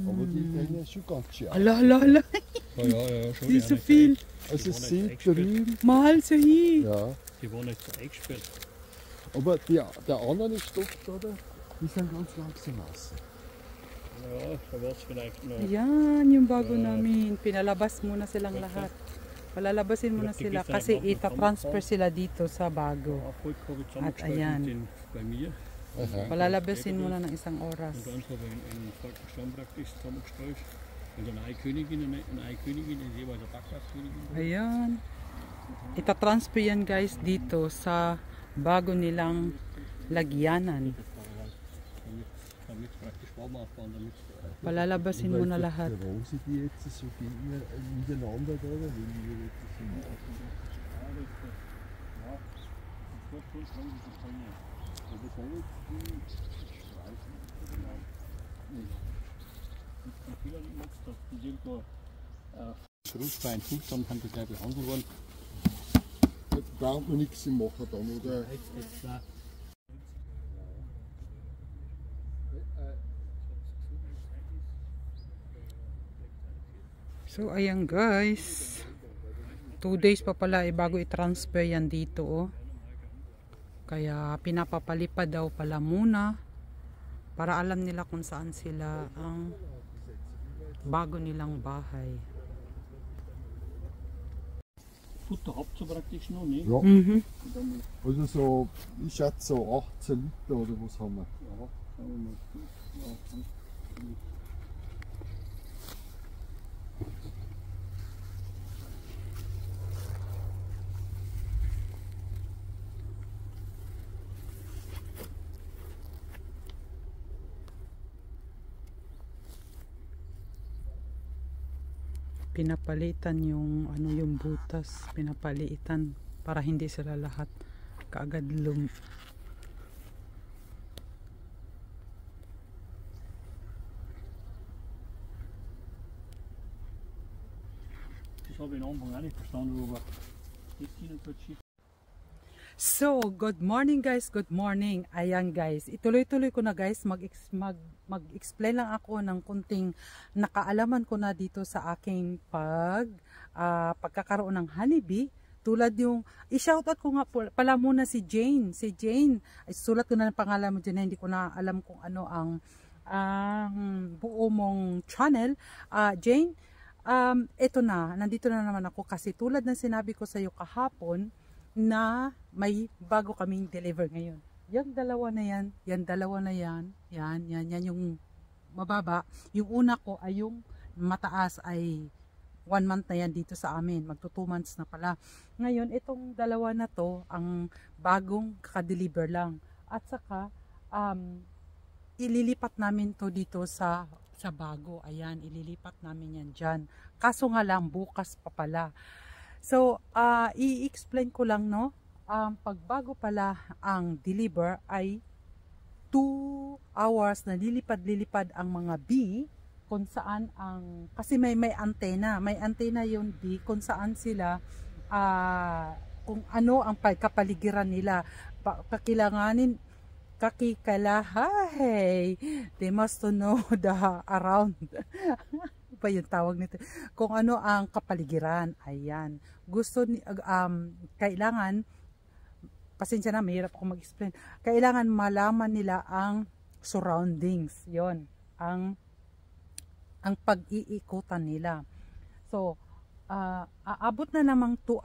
Aber die Dinge ist schon ganz schön. Allah, Allah, Allah. Ja, schon. Die ist so viel. Also sehr berühmt. Mal so hier. Ja. Die waren nicht so eingesperrt. Aber der andere Stoff da, die sind ganz langsam aus. Ja, da war es vielleicht noch. Yan yung bago namin. Pinalabas muna silang lahat. Palalabasin muna sila kasi ita-transfer sila dito sa bago. At ayan. Bei mir. Palalabasin muna ng isang oras. Und dann habe ich einen Volksstamm praktisch zusammengestellt. Und eine Königin, ist jeweils eine Backgastkönigin. Ayan. Ita-transfer yan guys dito sa bago nilang lagyanan. Damit praktisch warm aufbauen, damit. Palalabasin mo na lahat. Warum sie die jetzt so miteinander da, oder? Wenn wir jetzt so Rutschbein, Fuß, dann kann das gleich behandelt worden. da braucht man nichts machen dann, oder? So ayan guys, 2 days pa pala bago i-transfer yan dito oh. Kaya pinapapalipad daw pala muna para alam nila kung saan sila ang bago nilang bahay. Futter habt ihr praktisch noch, ne? Ja. Mhm. Also so, ich schätze so 18 Liter oder was haben wir? Ja, schauen wir mal. Ja, Pinapalitan yung yung butas, pinapalitan para hindi sila lahat kaagad das habe ich am Anfang auch nicht verstanden, aber das geht nicht schief. So, good morning guys, good morning. Ayan guys, ituloy-tuloy ko na guys, mag-explain lang ako ng kunting nakaalaman ko na dito sa aking pagkakaroon ng honeybee. Tulad yung, i-shoutout ko nga pala muna si Jane. Si Jane, sulat ko na ng pangalan mo dyan, hindi ko na alam kung ano ang buo mong channel. Jane, eto na, nandito na naman ako kasi tulad ng sinabi ko sa iyo kahapon, na may bago kaming deliver ngayon. Yung dalawa na yan, yan dalawa na yan, yan yung mababa. Yung una ko ay yung mataas ay 1 month na yan dito sa amin. Magto 2 months na pala. Ngayon, itong dalawa na to, ang bagong kaka-deliver lang. At saka, ililipat namin to dito sa bago. Ayan, ililipat namin yan dyan. Kaso nga lang, bukas pa pala. So, i-explain ko lang, no? Pagbago pala ang deliver ay 2 hours na lilipad-lilipad ang mga bee kung saan kasi may antena. May antena yung bee kung saan sila, kung ano ang kapaligiran nila. Kakailanganin, kakikalahay. They must to know the around. Pa yung tawag nito, kung ano ang kapaligiran. Ayan, kailangan, pasensya na, mahirap ako mag-explain, kailangan malaman nila ang surroundings, yon ang pag-iikutan nila. So aabot na ng 2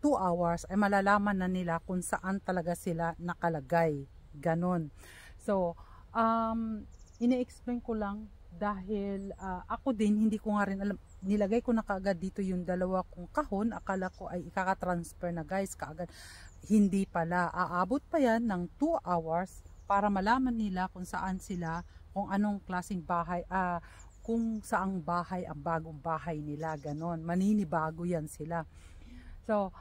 hours ay malalaman na nila kung saan talaga sila nakalagay, ganon. So ini-explain ko lang dahil ako din hindi ko nga rin alam, nilagay ko na kaagad dito yung dalawa kong kahon, akala ko ay ikaka-transfer na guys kaagad, hindi pala, aabot pa yan ng 2 hours para malaman nila kung saan sila, kung anong klaseng bahay, kung saang bahay ang bagong bahay nila, ganon, maninibago yan sila. So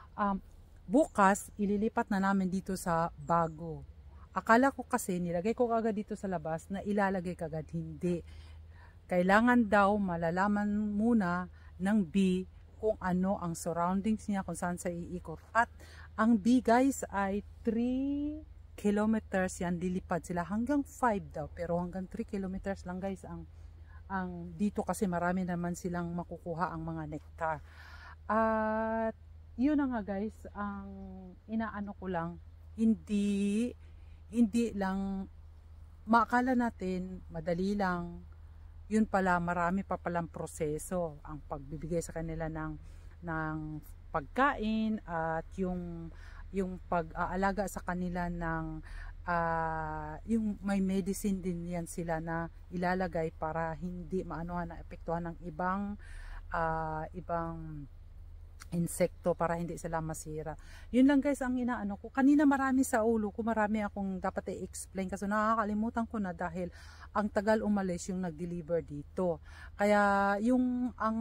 bukas ililipat na namin dito sa bago. Akala ko kasi nilagay ko kaagad dito sa labas na ilalagay kaagad, hindi. Kailangan daw malalaman muna ng bee kung ano ang surroundings niya, kung saan sa iikot. At ang bee guys ay 3 kilometers yan, lilipad sila hanggang 5 daw, pero hanggang 3 kilometers lang guys ang dito kasi marami naman silang makukuha ang mga nectar. At yun na nga guys, ang inaano ko lang, hindi lang maakala natin madali lang, yun pala marami pa palang proseso ang pagbibigay sa kanila ng pagkain at yung pag-aalaga sa kanila ng yung may medicine din yan sila na ilalagay para hindi maanuhan na epektuhan ng ibang insekto, para hindi sila masira. Yun lang guys ang inaano ko. Kanina marami sa ulo ko, marami akong dapat i-explain kasi nakakalimutan ko na dahil ang tagal umalis yung nag-deliver dito. Kaya yung ang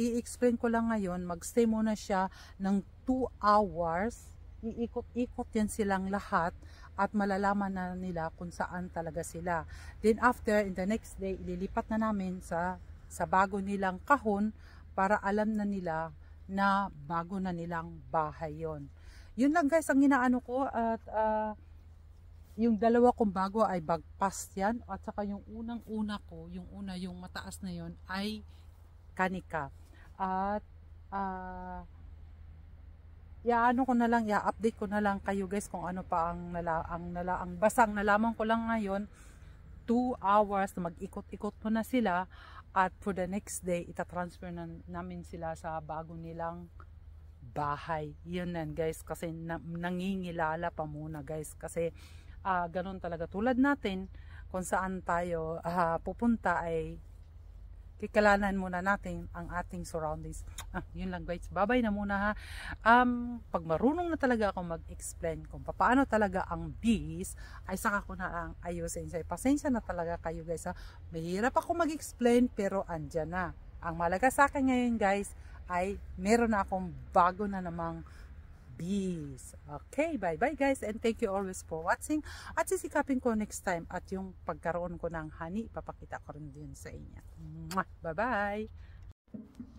i-explain ko lang ngayon, magstay muna siya ng 2 hours. Iikot-ikot yan silang lahat at malalaman na nila kung saan talaga sila. Then after, in the next day, ililipat na namin sa bago nilang kahon para alam na nila na bago na nilang bahay yon. Yun lang guys ang inaano ko. At yung dalawa kong bago ay bagpas yan, at saka yung unang-una ko, yung mataas na yon ay kanika. At i-ano ko na lang, i-update ko na lang kayo guys kung ano pa ang basang nalaman ko lang ngayon. 2 hours na mag-ikot-ikot mo na sila, at for the next day itatransfer namin sila sa bago nilang bahay. Yun nan guys, kasi nangingilala pa muna guys, kasi ganun talaga, tulad natin kung saan tayo pupunta ay kikalanan muna natin ang ating surroundings. Yun lang guys, bye-bye na muna ha. Pag marunong na talaga ako mag-explain kung paano talaga ang bees, ay saka ko na ang ayusin. So, pasensya na talaga kayo guys ha. Mahirap ako mag-explain pero andyan na. Ang malaga sa akin ngayon guys ay meron na akong bago na namang bees. Okay, bye-bye guys, and thank you always for watching. At sisikapin ko next time at yung pagkaroon ko ng honey, papakita ko rin din sa inyo. Bye-bye!